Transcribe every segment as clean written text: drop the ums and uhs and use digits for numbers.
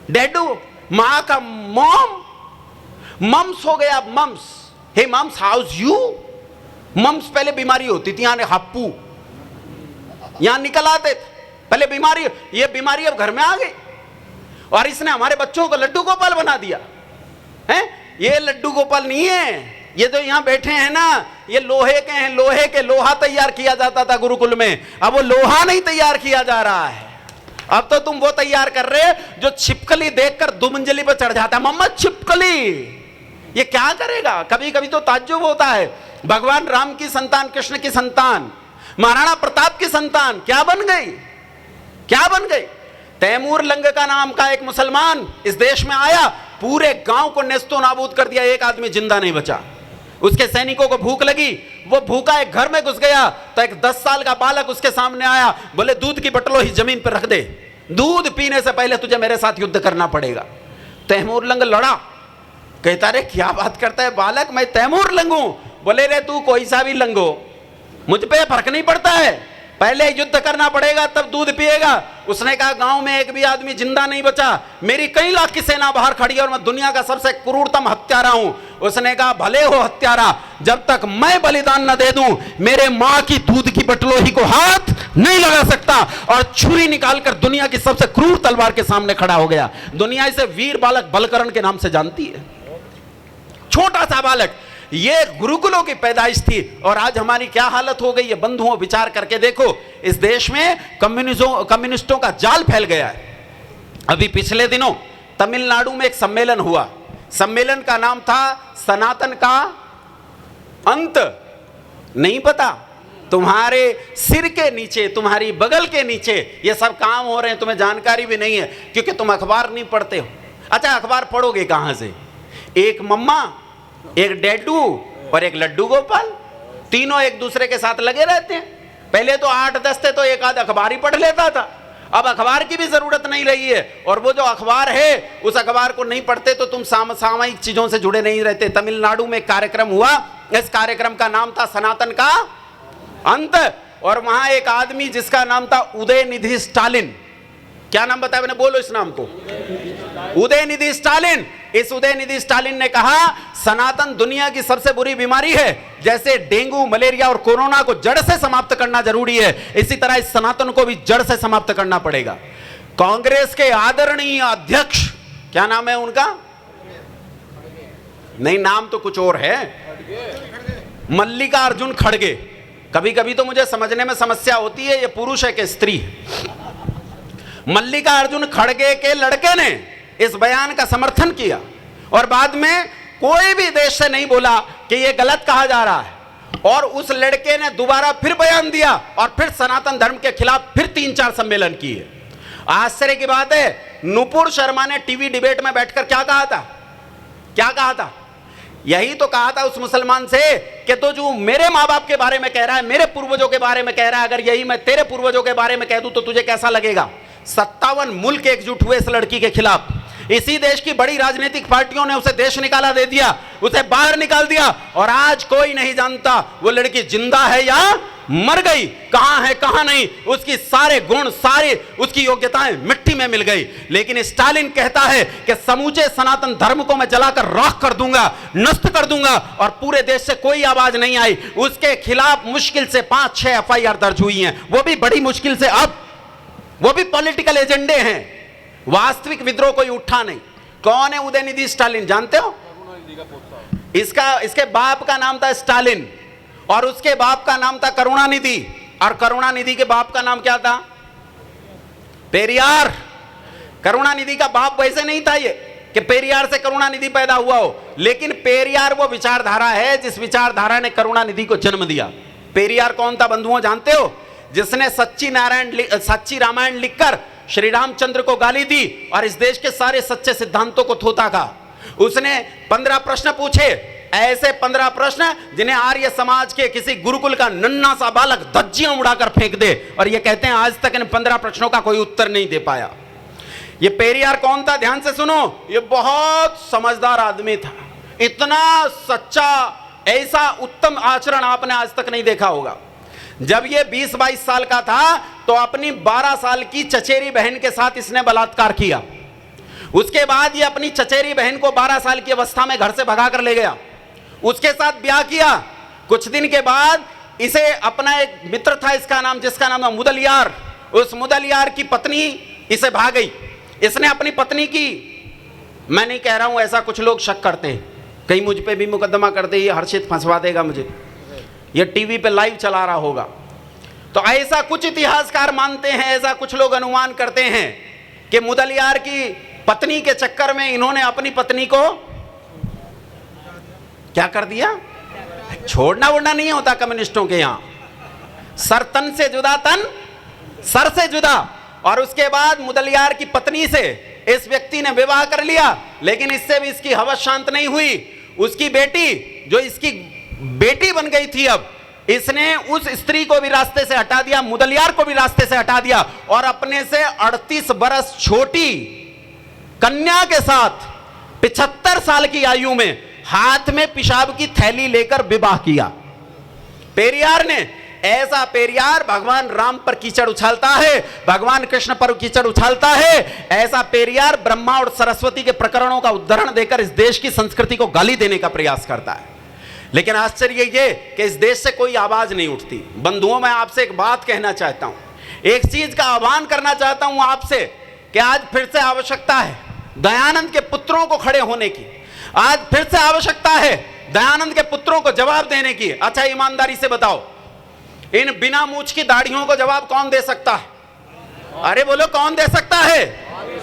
डैडू, माँ का mom, mumps हो गया mumps. Hey mumps, how's you? Mumps पहले बीमारी होती थी, यहाँ हप्पू, यहाँ निकल आते थे पहले बीमारी। ये बीमारी अब घर में आ गई और इसने हमारे बच्चों को लड्डू गोपाल बना दिया है। ये लड्डू गोपाल नहीं है, ये जो यहाँ बैठे हैं ना, ये लोहे के हैं, लोहे के। लोहा तैयार किया जाता था गुरुकुल में, अब वो लोहा नहीं तैयार किया जा रहा है। अब तो तुम वो तैयार कर रहे हो जो छिपकली देखकर दुमंजली पर चढ़ जाता है। मम्मा छिपकली, ये क्या करेगा? कभी कभी तो ताज्जुब होता है, भगवान राम की संतान, कृष्ण की संतान, महाराणा प्रताप की संतान क्या बन गई, क्या बन गई? तैमूर लंग का नाम का एक मुसलमान इस देश में आया, पूरे गांव को नेस्तो नाबूद कर दिया, एक आदमी जिंदा नहीं बचा। उसके सैनिकों को भूख लगी, वो भूखा एक घर में घुस गया, तो एक 10 साल का बालक उसके सामने आया, बोले दूध की बटलो ही जमीन पर रख दे, दूध पीने से पहले तुझे मेरे साथ युद्ध करना पड़ेगा। तैमूर लंग लड़ा, कहता रे क्या बात करता है बालक, मैं तैमूर लंग हूं। बोले रे तू कोई सा भी लंग हो, मुझ पे फर्क नहीं पड़ता है, पहले युद्ध करना पड़ेगा तब दूध पिएगा। उसने कहा गांव में एक भी आदमी जिंदा नहीं बचा, मेरी कई लाख की सेना बाहर खड़ी है और मैं दुनिया का सबसे क्रूरतम हत्यारा हूं। उसने कहा भले हो हत्यारा, जब तक मैं बलिदान न दे दूं, मेरे मां की दूध की बटलोही को हाथ नहीं लगा सकता। और छुरी निकालकर दुनिया की सबसे क्रूर तलवार के सामने खड़ा हो गया। दुनिया इसे वीर बालक बलकरण के नाम से जानती है। छोटा सा बालक, ये गुरुकुलों की पैदाइश थी। और आज हमारी क्या हालत हो गई है बंधुओं, विचार करके देखो। इस देश में कम्युनिस्टों का जाल फैल गया है। अभी पिछले दिनों तमिलनाडु में एक सम्मेलन हुआ, सम्मेलन का नाम था सनातन का अंत। नहीं पता? तुम्हारे सिर के नीचे, तुम्हारी बगल के नीचे ये सब काम हो रहे हैं, तुम्हें जानकारी भी नहीं है क्योंकि तुम अखबार नहीं पढ़ते हो। अच्छा, अखबार पढ़ोगे कहां से? एक मम्मा, एक डैडू और एक लड्डू गोपाल, तीनों एक दूसरे के साथ लगे रहते हैं। पहले तो 8-10 थे तो एक आध अखबार ही पढ़ लेता था, अब अखबार की भी जरूरत नहीं रही है। और वो जो अखबार है उस अखबार को नहीं पढ़ते तो तुम सामयिक चीजों से जुड़े नहीं रहते। तमिलनाडु में कार्यक्रम हुआ, इस कार्यक्रम का नाम था सनातन का अंत। और वहां एक आदमी जिसका नाम था उदयनिधि स्टालिन, क्या नाम बताया मैंने, बोलो इस नाम को, उदयनिधि स्टालिन। इस उदयनिधि स्टालिन ने कहा सनातन दुनिया की सबसे बुरी बीमारी है, जैसे डेंगू, मलेरिया और कोरोना को जड़ से समाप्त करना जरूरी है, इसी तरह इस सनातन को भी जड़ से समाप्त करना पड़ेगा। कांग्रेस के आदरणीय अध्यक्ष, क्या नाम है उनका? नहीं, नाम तो कुछ और है, मल्लिकार्जुन खड़गे। कभी कभी तो मुझे समझने में समस्या होती है ये पुरुष है कि स्त्री है। मल्लिकार्जुन खड़गे के लड़के ने इस बयान का समर्थन किया और बाद में कोई भी देश से नहीं बोला कि यह गलत कहा जा रहा है। और उस लड़के ने दोबारा फिर बयान दिया और फिर सनातन धर्म के खिलाफ फिर 3-4 सम्मेलन किए। आश्चर्य की बात है, नुपुर शर्मा ने टीवी डिबेट में बैठकर क्या कहा था? क्या कहा था? यही तो कहा था उस मुसलमान से कि तो जो मेरे माँ बाप के बारे में कह रहा है, मेरे पूर्वजों के बारे में कह रहा है, अगर यही मैं तेरे पूर्वजों के बारे में कह दूं तो तुझे कैसा लगेगा? 57 मुल्क एकजुट हुए इस लड़की के खिलाफ। इसी देश की बड़ी राजनीतिक पार्टियों ने उसे देश निकाला दे दिया, उसे बाहर निकाल दिया। और आज कोई नहीं जानता वो लड़की जिंदा है या मर गई, कहां है कहां नहीं। उसकी सारे गुण, सारी उसकी योग्यताएं मिट्टी में मिल गई। लेकिन स्टालिन कहता है कि समूचे सनातन धर्म को मैं जलाकर राख कर दूंगा, नष्ट कर दूंगा। और पूरे देश से कोई आवाज नहीं आई। उसके खिलाफ मुश्किल से 5-6 FIR दर्ज हुई हैं, वो भी बड़ी मुश्किल से। अब वो भी पॉलिटिकल एजेंडे हैं, वास्तविक विद्रोह कोई उठा नहीं। कौन है उदयनिधि स्टालिन, जानते हो? इसके बाप का नाम था स्टालिन और उसके बाप का नाम था करुणानिधि। और करुणानिधि के बाप का नाम क्या था? पेरियार। करुणानिधि का बाप वैसे नहीं था ये कि पेरियार से करुणानिधि पैदा हुआ हो, लेकिन पेरियार वो विचारधारा है जिस विचारधारा ने करुणानिधि को जन्म दिया। पेरियार कौन था बंधुओं, जानते हो? जिसने सच्ची रामायण लिखकर श्री रामचंद्र को गाली दी और इस देश के सारे सच्चे सिद्धांतों को थोथा कहा। उसने 15 प्रश्न पूछे, ऐसे 15 प्रश्न जिन्हें आर्य समाज के किसी गुरुकुल का नन्हा सा बालक धज्जियां उड़ाकर फेंक दे। और ये कहते हैं आज तक इन 15 प्रश्नों का कोई उत्तर नहीं दे पाया। ये पेरियार कौन था, ध्यान से सुनो। ये बहुत समझदार आदमी था, इतना सच्चा, ऐसा उत्तम आचरण आपने आज तक नहीं देखा होगा। जब ये 20-22 साल का था तो अपनी 12 साल की चचेरी बहन के साथ इसने बलात्कार किया। उसके बाद ये अपनी चचेरी बहन को 12 साल की अवस्था में घर से भगा कर ले गया, उसके साथ ब्याह किया। कुछ दिन के बाद इसे अपना एक मित्र था, इसका नाम, जिसका नाम था मुदलियार, उस मुदलियार की पत्नी इसे भाग गई। इसने अपनी पत्नी की, मैं नहीं कह रहा हूं, ऐसा कुछ लोग शक करते हैं कहीं मुझ पे भी मुकदमा कर दे, ये हर्षित फंसवा देगा मुझे, ये टीवी पे लाइव चला रहा होगा। तो ऐसा कुछ इतिहासकार मानते हैं, ऐसा कुछ लोग अनुमान करते हैं कि मुदलियार की पत्नी के चक्कर में इन्होंने अपनी पत्नी को क्या कर दिया। छोड़ना वोड़ना नहीं होता कम्युनिस्टों के यहां, सर तन से जुदा, तन सर से जुदा। और उसके बाद मुदलियार की पत्नी से इस व्यक्ति ने विवाह कर लिया, लेकिन इससे भी इसकी हवस शांत नहीं हुई। उसकी बेटी, जो इसकी बेटी बन गई थी, अब इसने उस स्त्री को भी रास्ते से हटा दिया, मुदलियार को भी रास्ते से हटा दिया, और अपने से 38 बरस छोटी कन्या के साथ 75 साल की आयु में हाथ में पेशाब की थैली लेकर विवाह किया। पेरियार ने, ऐसा पेरियार भगवान राम पर कीचड़ उछालता है, भगवान कृष्ण पर कीचड़ उछालता है, ऐसा पेरियार ब्रह्मा और सरस्वती के प्रकरणों का उदाहरण देकर इस देश की संस्कृति को गाली देने का प्रयास करता है। लेकिन आश्चर्य ये कि इस देश से कोई आवाज नहीं उठती। बंधुओं, मैं आपसे एक बात कहना चाहता हूं, एक चीज का आह्वान करना चाहता हूं आपसे कि आज फिर से आवश्यकता है दयानंद के पुत्रों को खड़े होने की। आज फिर से आवश्यकता है दयानंद के पुत्रों को जवाब देने की। अच्छा, ईमानदारी से बताओ, इन बिना मूछ की दाढ़ियों को जवाब कौन दे सकता है? अरे बोलो, कौन दे सकता है?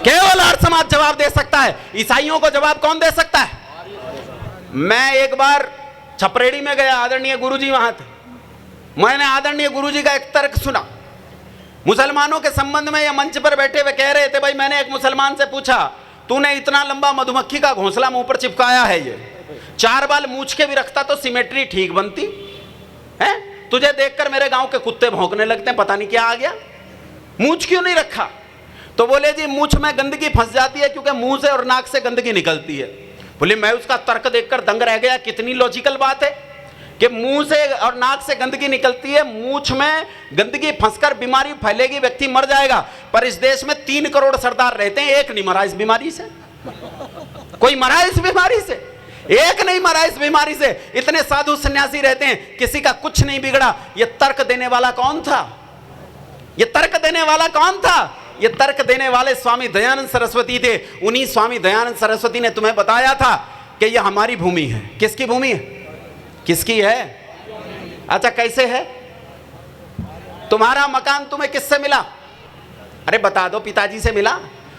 केवल आर्य समाज जवाब दे सकता है। ईसाइयों को जवाब कौन दे सकता है? मैं एक बार छपरेड़ी में गया, आदरणीय गुरुजी वहां थे। मैंने आदरणीय गुरुजी का एक तर्क सुना मुसलमानों के संबंध में। ये मंच पर बैठे हुए कह रहे थे, भाई मैंने एक मुसलमान से पूछा, तूने इतना लंबा मधुमक्खी का घोंसला मुंह पर चिपकाया है, ये 4 बाल मूछ के भी रखता तो सिमेट्री ठीक बनती है। तुझे देखकर मेरे गांव के कुत्ते भौंकने लगते हैं, पता नहीं क्या आ गया, मूछ क्यों नहीं रखा? तो बोले जी मूछ में गंदगी फंस जाती है क्योंकि मुंह से और नाक से गंदगी निकलती है। बोले मैं उसका तर्क देखकर दंग रह गया, कितनी लॉजिकल बात है कि मुंह से और नाक से गंदगी निकलती है, मूछ में गंदगी फंसकर बीमारी फैलेगी, व्यक्ति मर जाएगा। पर इस देश में 3 करोड़ सरदार रहते हैं, एक नहीं मरा इस बीमारी से। कोई मरा इस बीमारी से? एक नहीं मरा इस बीमारी से। इतने साधु सन्यासी रहते हैं, किसी का कुछ नहीं बिगड़ा। ये तर्क देने वाला कौन था? ये तर्क देने वाला कौन था? ये तर्क देने वाले स्वामी दयानंद सरस्वती थे। उन्हीं स्वामी दयानंद सरस्वती ने तुम्हें बताया था कि यह हमारी भूमि है। किसकी भूमि है? किसकी है? अच्छा, कैसे है? तुम्हारा मकान तुम्हें किससे मिला? अरे बता दो। पिताजी से मिला।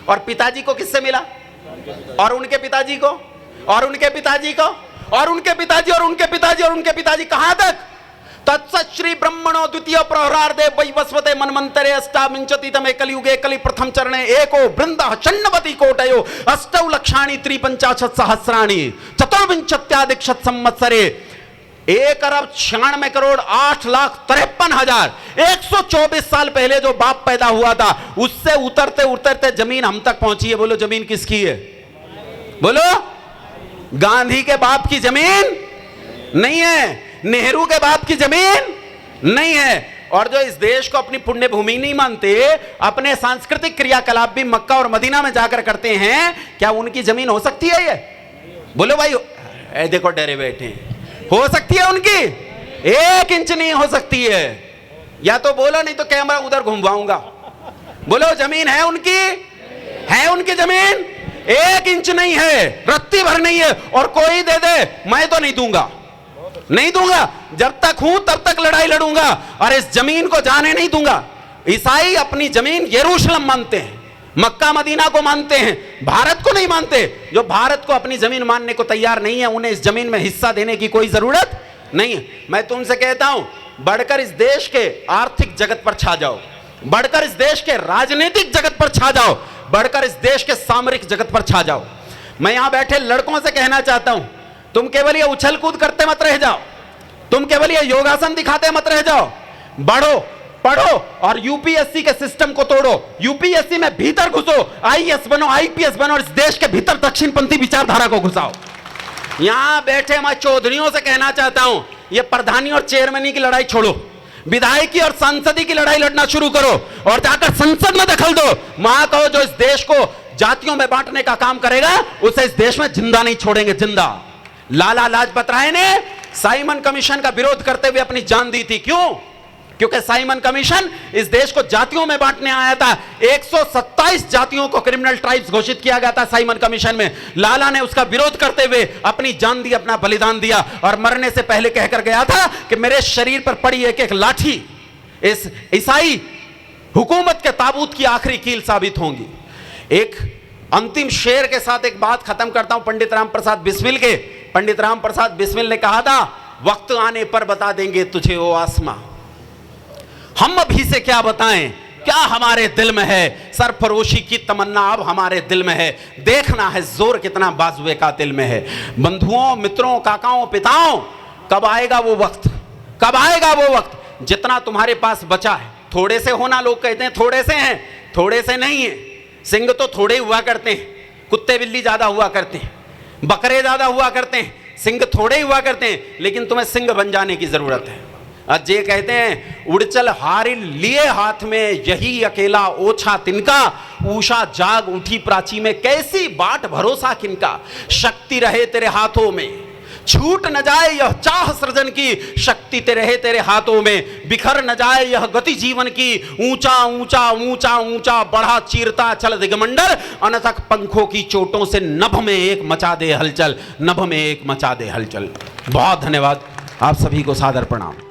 और पिताजी को किससे मिला? और उनके पिताजी को, और उनके पिताजी को, और उनके पिताजी, और उनके पिताजी, और उनके पिताजी, कहां तक? तत्सत् श्री ब्रह्मणो द्वितीय प्रहरार्धे वैवस्वते मन्वन्तरे अष्टाविंशति तमे कलियुगे कलि प्रथम चरणे एको वृंदः षण्णवति कोटयो अष्टौ लक्षाणि त्रिपंचाशत् सहस्राणि चतुर्विंशत्याधिकशत संवत्सरे 1,96,08,53,124 124 साल पहले जो बाप पैदा हुआ था, उससे उतरते उतरते जमीन हम तक पहुंची है। बोलो जमीन किसकी है? बोलो। गांधी के बाप की जमीन नहीं है, नेहरू के बाप की जमीन नहीं है। और जो इस देश को अपनी पुण्य भूमि नहीं मानते, अपने सांस्कृतिक क्रियाकलाप भी मक्का और मदीना में जाकर करते हैं, क्या उनकी जमीन हो सकती है ये? बोलो भाई। देखो डरे बैठे। हो सकती है उनकी? 1 इंच नहीं हो सकती है। या तो बोलो, नहीं तो कैमरा उधर घुमवाऊंगा। बोलो जमीन है उनकी? है उनकी जमीन? 1 इंच नहीं है, रत्ती भर नहीं है। और कोई दे दे, मैं तो नहीं दूंगा, नहीं दूंगा। जब तक हूं तब तक लड़ाई लड़ूंगा और इस जमीन को जाने नहीं दूंगा। ईसाई अपनी जमीन यरूशलेम मानते हैं, मक्का मदीना को मानते हैं, भारत को नहीं मानते। जो भारत को अपनी जमीन मानने को तैयार नहीं है, उन्हें इस जमीन में हिस्सा देने की कोई जरूरत नहीं है। मैं तुमसे कहता हूं, बढ़कर इस देश के आर्थिक जगत पर छा जाओ, बढ़कर इस देश के राजनीतिक जगत पर छा जाओ, बढ़कर इस देश के सामरिक जगत पर छा जाओ। मैं यहां बैठे लड़कों से कहना चाहता हूं, तुम केवल ये उछल कूद करते मत रह जाओ, तुम केवल ये योगासन दिखाते मत रह जाओ। बढ़ो, पढ़ो और यूपीएससी के सिस्टम को तोड़ो। यूपीएससी में भीतर घुसो, आईएएस बनो, आईपीएस बनो और इस देश के भीतर दक्षिणपंथी विचारधारा को घुसाओ। यहां बैठे मैं चौधरियों से कहना चाहता हूं, ये प्रधानी और चेयरमैनी की लड़ाई छोड़ो, विधायकी और सांसदी की लड़ाई लड़ना शुरू करो और जाकर संसद में दखल दो। वहां कहो जो इस देश को जातियों में बांटने का काम करेगा उसे इस देश में जिंदा नहीं छोड़ेंगे, जिंदा। लाला लाजपत राय ने साइमन कमीशन का विरोध करते हुए अपनी जान दी थी। क्यों? क्योंकि साइमन कमीशन इस देश को जातियों में बांटने आया था। 127 जातियों को क्रिमिनल ट्राइब्स घोषित किया गया था साइमन कमीशन में। लाला ने उसका विरोध करते हुए अपनी जान दी, अपना बलिदान दिया और मरने से पहले कहकर गया था कि मेरे शरीर पर पड़ी एक एक लाठी इस ईसाई हुकूमत के ताबूत की आखिरी कील साबित होंगी। एक अंतिम शेर के साथ एक बात खत्म करता हूं पंडित राम प्रसाद बिस्मिल के। पंडित राम प्रसाद बिस्मिल ने कहा था, वक्त आने पर बता देंगे तुझे ओ आसमां, हम अभी से क्या बताएं क्या हमारे दिल में है, सरफरोशी की तमन्ना अब हमारे दिल में है, देखना है जोर कितना बाजुए का दिल में है। बंधुओं, मित्रों, काकाओं, पिताओं, कब आएगा वो वक्त, कब आएगा वो वक्त जितना तुम्हारे पास बचा है। थोड़े से होना, लोग कहते हैं थोड़े से हैं, थोड़े से नहीं है। सिंह तो थोड़े हुआ करते हैं, कुत्ते बिल्ली ज्यादा हुआ करते हैं, बकरे ज्यादा हुआ करते हैं, सिंह थोड़े हुआ करते हैं। लेकिन तुम्हें सिंह बन जाने की जरूरत है। आज ये कहते हैं, उड़चल हारिल लिए हाथ में यही अकेला ओछा तिनका, ऊषा जाग उठी प्राची में कैसी बाट भरोसा किनका, शक्ति रहे तेरे हाथों में, छूट न जाए यह चाह सृजन की, शक्ति ते रहे तेरे हाथों में, बिखर न जाए यह गति जीवन की, ऊंचा ऊंचा ऊंचा ऊंचा बढ़ा चीरता चल दिगमंडल, अनथक पंखों की चोटों से नभ में एक मचा दे हलचल, नभ में एक मचा दे हलचल। बहुत धन्यवाद, आप सभी को सादर प्रणाम।